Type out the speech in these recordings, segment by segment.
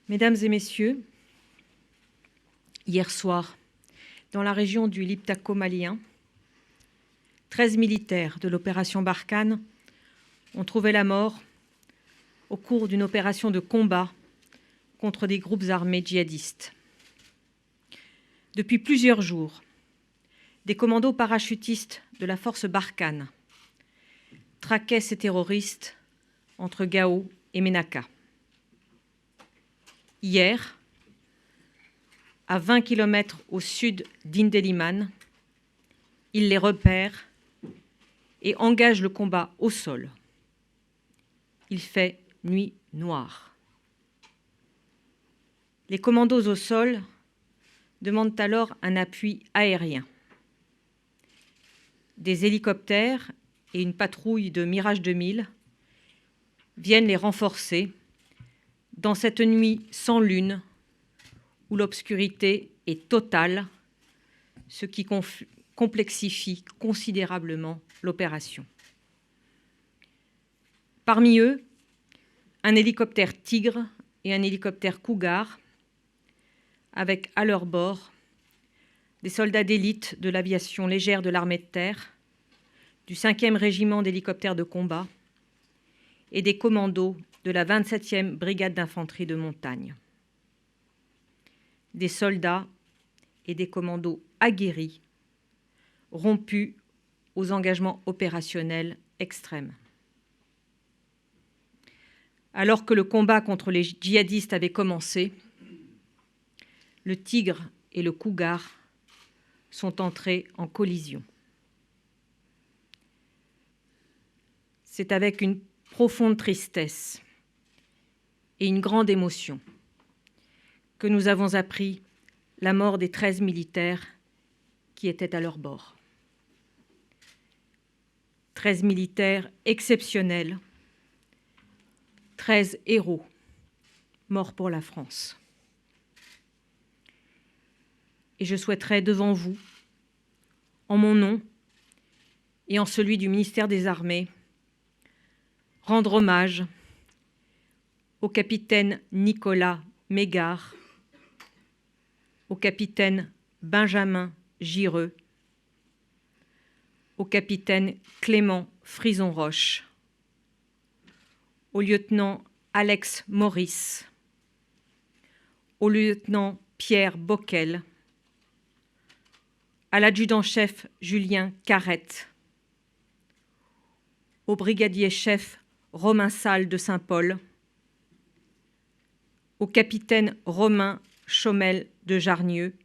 Mesdames et messieurs, hier soir, dans la région du Liptako malien, 13 militaires de l'opération Barkhane ont trouvé la mort au cours d'une opération de combat contre des groupes armés djihadistes. Depuis plusieurs jours, des commandos parachutistes de la force Barkhane traquaient ces terroristes entre Gao et Ménaka. Hier, à 20 km au sud d'Indeliman, ils les repèrent et engagent le combat au sol. Il fait nuit noire. Les commandos au sol demandent alors un appui aérien. Des hélicoptères et une patrouille de Mirage 2000 viennent les renforcer dans cette nuit sans lune où l'obscurité est totale, ce qui complexifie considérablement l'opération. Parmi eux, un hélicoptère Tigre et un hélicoptère Cougar, avec à leur bord des soldats d'élite de l'aviation légère de l'armée de terre, du 5e régiment d'hélicoptères de combat et des commandos de la 27e brigade d'infanterie de montagne. Des soldats et des commandos aguerris, rompus aux engagements opérationnels extrêmes. Alors que le combat contre les djihadistes avait commencé, le Tigre et le Cougar sont entrés en collision. C'est avec une profonde tristesse et une grande émotion que nous avons appris la mort des 13 militaires qui étaient à leur bord. 13 militaires exceptionnels, 13 héros morts pour la France. Et je souhaiterais devant vous, en mon nom et en celui du ministère des Armées, rendre hommage au capitaine Nicolas Mégard, au capitaine Benjamin Gireux, au capitaine Clément Frison-Roche, au lieutenant Alex Maurice, au lieutenant Pierre Bockel, à l'adjudant-chef Julien Carrette, au brigadier-chef Romain Salle de Saint-Paul, au capitaine Romain Chaumel de Jarnieux,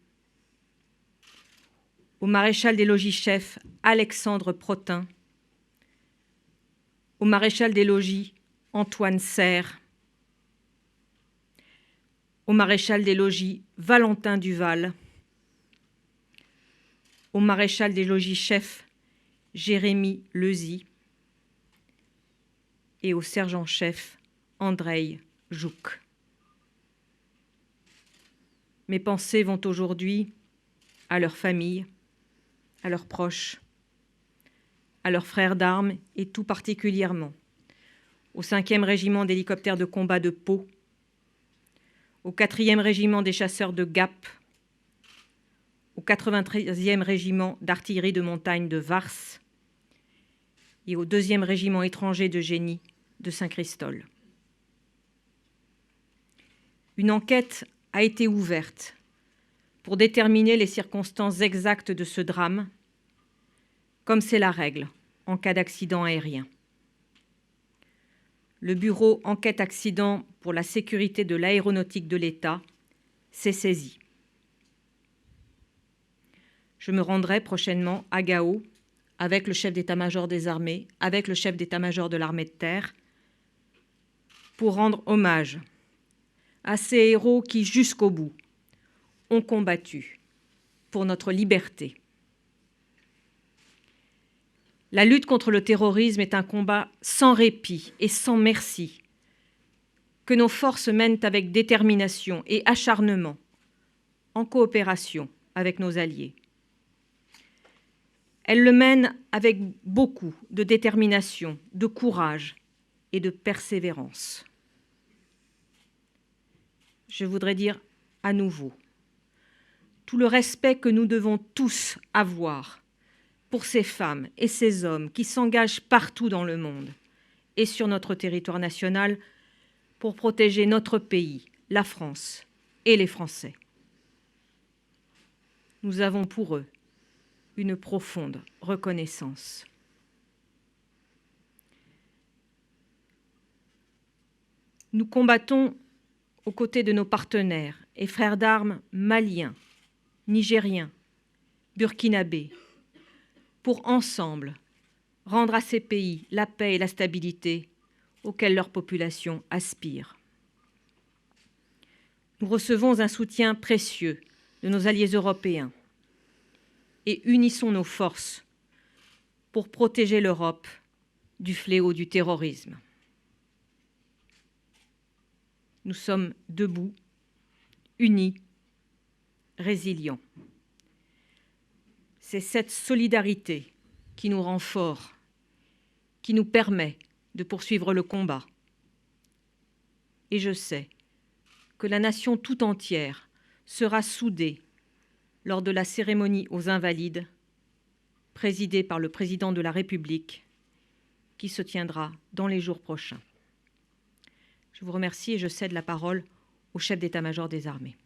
au maréchal des logis-chef Alexandre Protin, au maréchal des logis Antoine Serre, au maréchal des logis Valentin Duval, au maréchal des logis-chef Jérémy Lezy et au sergent-chef Andrei Jouk. Mes pensées vont aujourd'hui à leurs familles, à leurs proches, à leurs frères d'armes et tout particulièrement au 5e régiment d'hélicoptères de combat de Pau, au 4e régiment des chasseurs de Gap, au 93e régiment d'artillerie de montagne de Vars et au 2e régiment étranger de génie de Saint-Christol. Une enquête a été ouverte pour déterminer les circonstances exactes de ce drame, comme c'est la règle en cas d'accident aérien. Le bureau enquête accident pour la sécurité de l'aéronautique de l'État s'est saisi. Je me rendrai prochainement à Gao avec le chef d'état-major des armées, avec le chef d'état-major de l'armée de terre, pour rendre hommage à ces héros qui, jusqu'au bout, ont combattu pour notre liberté. La lutte contre le terrorisme est un combat sans répit et sans merci, que nos forces mènent avec détermination et acharnement, en coopération avec nos alliés. Elles le mènent avec beaucoup de détermination, de courage et de persévérance. je voudrais dire à nouveau tout le respect que nous devons tous avoir pour ces femmes et ces hommes qui s'engagent partout dans le monde et sur notre territoire national pour protéger notre pays, la France et les Français. Nous avons pour eux une profonde reconnaissance. Nous combattons aux côtés de nos partenaires et frères d'armes maliens, nigériens, burkinabés, pour ensemble rendre à ces pays la paix et la stabilité auxquelles leur population aspire. Nous recevons un soutien précieux de nos alliés européens et unissons nos forces pour protéger l'Europe du fléau du terrorisme. Nous sommes debout, unis, résilients. C'est cette solidarité qui nous rend forts, qui nous permet de poursuivre le combat. Et je sais que la nation tout entière sera soudée lors de la cérémonie aux Invalides, présidée par le président de la République, qui se tiendra dans les jours prochains. Je vous remercie et je cède la parole au chef d'état-major des armées.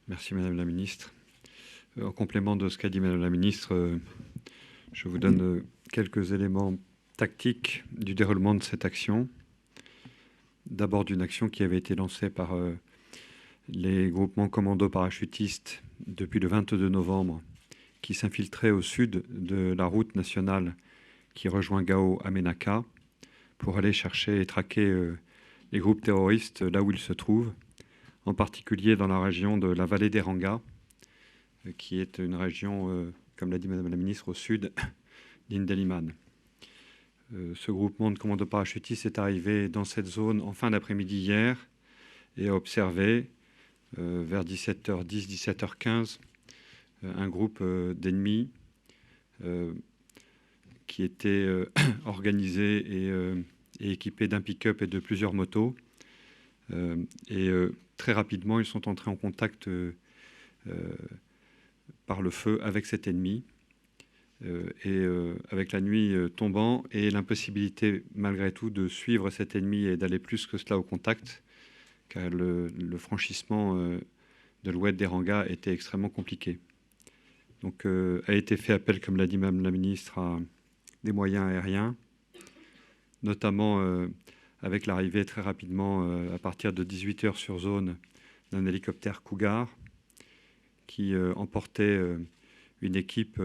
Merci Madame la Ministre. En complément de ce qu'a dit Madame la Ministre, je vous donne quelques éléments tactiques du déroulement de cette action. D'abord d'une action qui avait été lancée par les groupements commando parachutistes depuis le 22 novembre, qui s'infiltraient au sud de la route nationale qui rejoint Gao à Ménaka pour aller chercher et traquer les groupes terroristes là où ils se trouvent, en particulier dans la région de la vallée des Rangas, qui est une région, comme l'a dit Madame la Ministre, au sud d'Indelimane. Ce groupement de commandos parachutistes est arrivé dans cette zone en fin d'après-midi hier et a observé vers 17h10, 17h15 un groupe d'ennemis qui était organisé et équipé d'un pick-up et de plusieurs motos. Très rapidement, ils sont entrés en contact par le feu avec cet ennemi. Avec la nuit tombant et l'impossibilité malgré tout de suivre cet ennemi et d'aller plus que cela au contact, car le franchissement de l'oued des Rangas était extrêmement compliqué. Donc a été fait appel, comme l'a dit Mme la Ministre, à des moyens aériens, notamment avec l'arrivée très rapidement, à partir de 18h sur zone, d'un hélicoptère Cougar qui emportait une équipe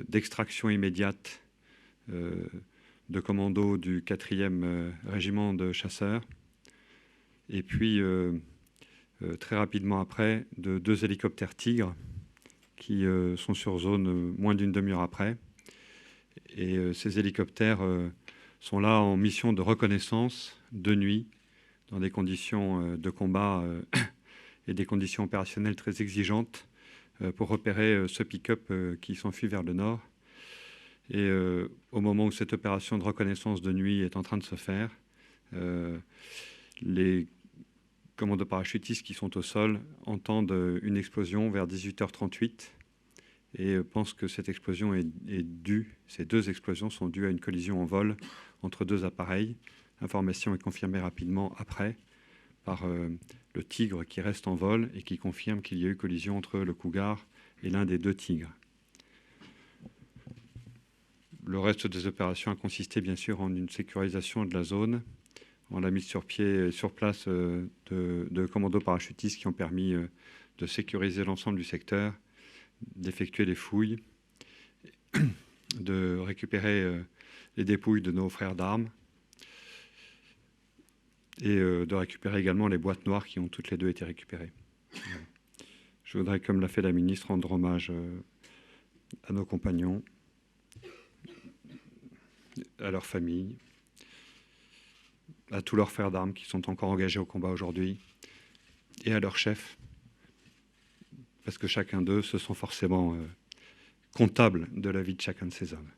d'extraction immédiate de commandos du 4e régiment de chasseurs. Et puis, très rapidement après, de 2 hélicoptères Tigre qui sont sur zone moins d'une demi-heure après. Et ces hélicoptères sont là en mission de reconnaissance de nuit, dans des conditions de combat et des conditions opérationnelles très exigeantes, pour repérer ce pick-up qui s'enfuit vers le nord. Et au moment où cette opération de reconnaissance de nuit est en train de se faire, les commandos parachutistes qui sont au sol entendent une explosion vers 18h38 et pensent que cette explosion est due, ces 2 explosions sont dues à une collision en vol entre 2 appareils. L'information est confirmée rapidement après par le Tigre qui reste en vol et qui confirme qu'il y a eu collision entre le Cougar et l'un des 2 Tigres. Le reste des opérations a consisté bien sûr en une sécurisation de la zone, en la mise sur pied, sur place de commandos parachutistes qui ont permis de sécuriser l'ensemble du secteur, d'effectuer des fouilles, de récupérer les dépouilles de nos frères d'armes, et de récupérer également les boîtes noires qui ont toutes les 2 été récupérées. Je voudrais, comme l'a fait la ministre, rendre hommage à nos compagnons, à leurs familles, à tous leurs frères d'armes qui sont encore engagés au combat aujourd'hui, et à leurs chefs, parce que chacun d'eux se sent forcément comptable de la vie de chacun de ces hommes.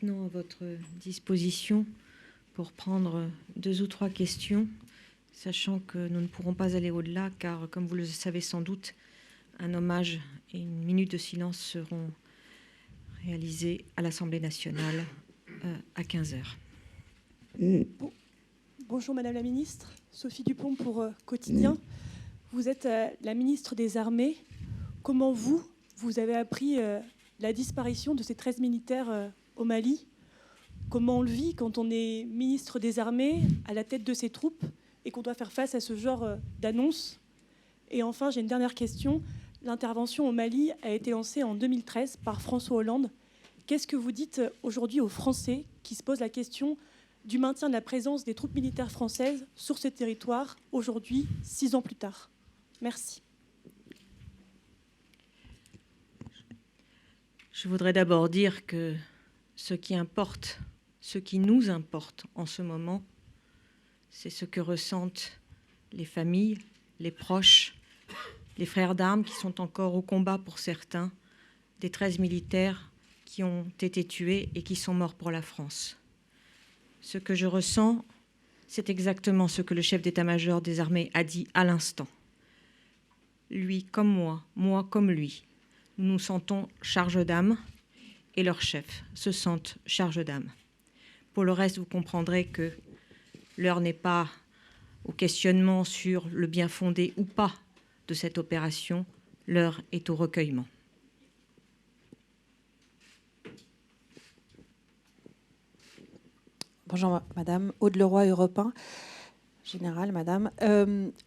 maintenant à votre disposition pour prendre 2 ou 3 questions, sachant que nous ne pourrons pas aller au-delà, car, comme vous le savez sans doute, un hommage et une minute de silence seront réalisés à l'Assemblée nationale à 15 heures. Bonjour Madame la Ministre, Sophie Dupont pour Quotidien. Vous êtes la ministre des Armées. Comment vous avez appris la disparition de ces 13 militaires au Mali? Comment on le vit quand on est ministre des Armées à la tête de ces troupes et qu'on doit faire face à ce genre d'annonces? Et enfin, j'ai une dernière question. L'intervention au Mali a été lancée en 2013 par François Hollande. Qu'est-ce que vous dites aujourd'hui aux Français qui se posent la question du maintien de la présence des troupes militaires françaises sur ce territoire, aujourd'hui, 6 ans plus tard? Merci. Je voudrais d'abord dire que ce qui importe, ce qui nous importe en ce moment, c'est ce que ressentent les familles, les proches, les frères d'armes qui sont encore au combat pour certains, des 13 militaires qui ont été tués et qui sont morts pour la France. Ce que je ressens, c'est exactement ce que le chef d'état-major des armées a dit à l'instant. Lui comme moi comme lui, nous nous sentons charge d'âme et leurs chefs se sentent charge d'âme. Pour le reste, vous comprendrez que l'heure n'est pas au questionnement sur le bien fondé ou pas de cette opération, l'heure est au recueillement. Bonjour Madame, Aude Leroy, Europe 1, Générale Madame.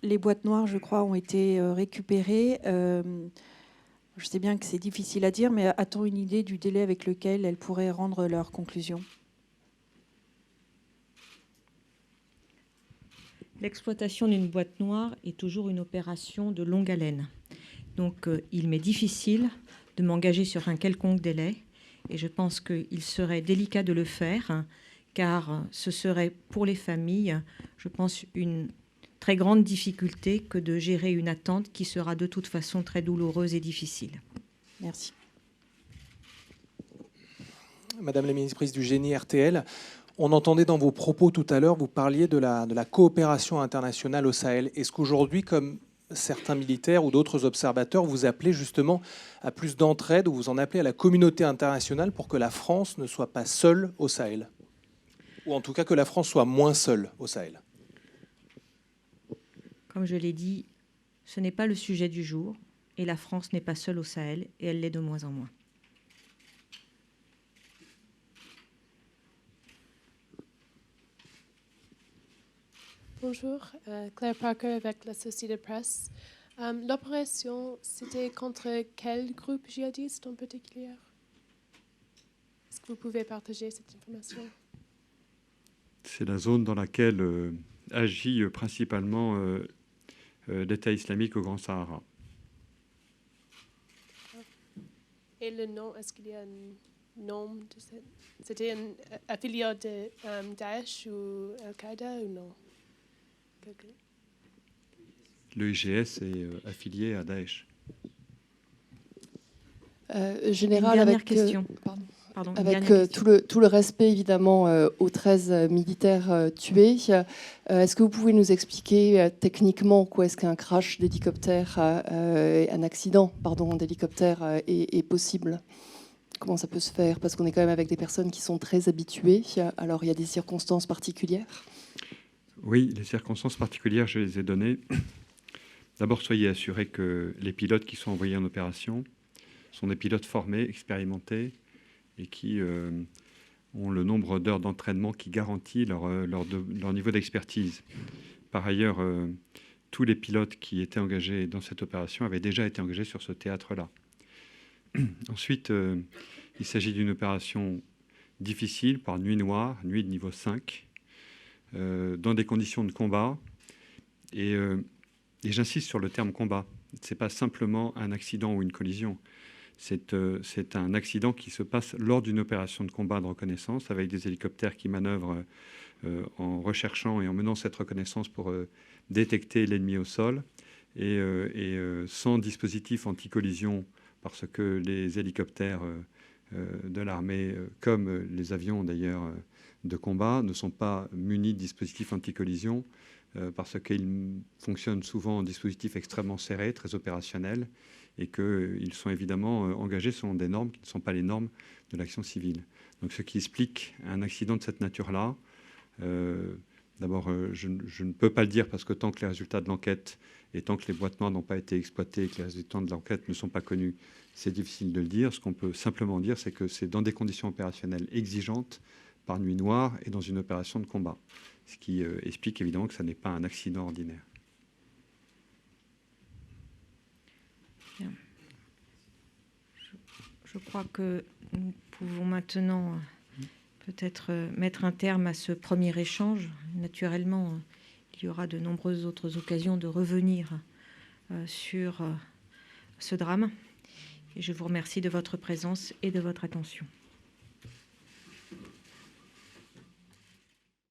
Les boîtes noires, je crois, ont été récupérées. Je sais bien que c'est difficile à dire, mais a-t-on une idée du délai avec lequel elles pourraient rendre leurs conclusions? L'exploitation d'une boîte noire est toujours une opération de longue haleine. Donc il m'est difficile de m'engager sur un quelconque délai et je pense qu'il serait délicat de le faire car ce serait pour les familles, je pense, une très grande difficulté que de gérer une attente qui sera de toute façon très douloureuse et difficile. Merci. Madame la ministre du Génie RTL, on entendait dans vos propos tout à l'heure, vous parliez de la coopération internationale au Sahel. Est-ce qu'aujourd'hui, comme certains militaires ou d'autres observateurs, vous appelez justement à plus d'entraide ou vous en appelez à la communauté internationale pour que la France ne soit pas seule au Sahel? Ou en tout cas que la France soit moins seule au Sahel? Comme je l'ai dit, ce n'est pas le sujet du jour et la France n'est pas seule au Sahel et elle l'est de moins en moins. Bonjour, Claire Parker avec l'Associated Press. L'opération, c'était contre quel groupe djihadiste en particulier? Est-ce que vous pouvez partager cette information? C'est la zone dans laquelle agit principalement l'État islamique au Grand Sahara. Et le nom, est-ce qu'il y a un nom de cette... C'était un affilié de Daesh ou Al-Qaïda ou non? Le IGS est affilié à Daesh. Général, une dernière avec, question. Pardon, avec tout le respect évidemment aux 13 militaires tués, est-ce que vous pouvez nous expliquer techniquement quoi est-ce qu'un crash d'hélicoptère, un accident d'hélicoptère est possible? Comment ça peut se faire? Parce qu'on est quand même avec des personnes qui sont très habituées. Alors il y a des circonstances particulières? Oui, les circonstances particulières, je les ai données. D'abord, soyez assurés que les pilotes qui sont envoyés en opération sont des pilotes formés, expérimentés et qui ont le nombre d'heures d'entraînement qui garantit leur niveau d'expertise. Par ailleurs, tous les pilotes qui étaient engagés dans cette opération avaient déjà été engagés sur ce théâtre-là. Ensuite, il s'agit d'une opération difficile par nuit noire, nuit de niveau 5, dans des conditions de combat. Et j'insiste sur le terme combat. Ce n'est pas simplement un accident ou une collision. C'est un accident qui se passe lors d'une opération de combat de reconnaissance avec des hélicoptères qui manœuvrent en recherchant et en menant cette reconnaissance pour détecter l'ennemi au sol et sans dispositif anti-collision parce que les hélicoptères de l'armée, comme les avions d'ailleurs de combat, ne sont pas munis de dispositifs anti-collision parce qu'ils fonctionnent souvent en dispositifs extrêmement serrés, très opérationnels, et qu'ils sont évidemment engagés selon des normes qui ne sont pas les normes de l'action civile. Donc ce qui explique un accident de cette nature-là, d'abord je ne peux pas le dire parce que tant que les résultats de l'enquête et tant que les boîtes noires n'ont pas été exploitées et que les résultats de l'enquête ne sont pas connus, c'est difficile de le dire. Ce qu'on peut simplement dire, c'est que c'est dans des conditions opérationnelles exigeantes, par nuit noire et dans une opération de combat. Ce qui explique évidemment que ça n'est pas un accident ordinaire. Bien. Je crois que nous pouvons maintenant peut-être mettre un terme à ce premier échange. Naturellement, il y aura de nombreuses autres occasions de revenir sur ce drame. Et je vous remercie de votre présence et de votre attention.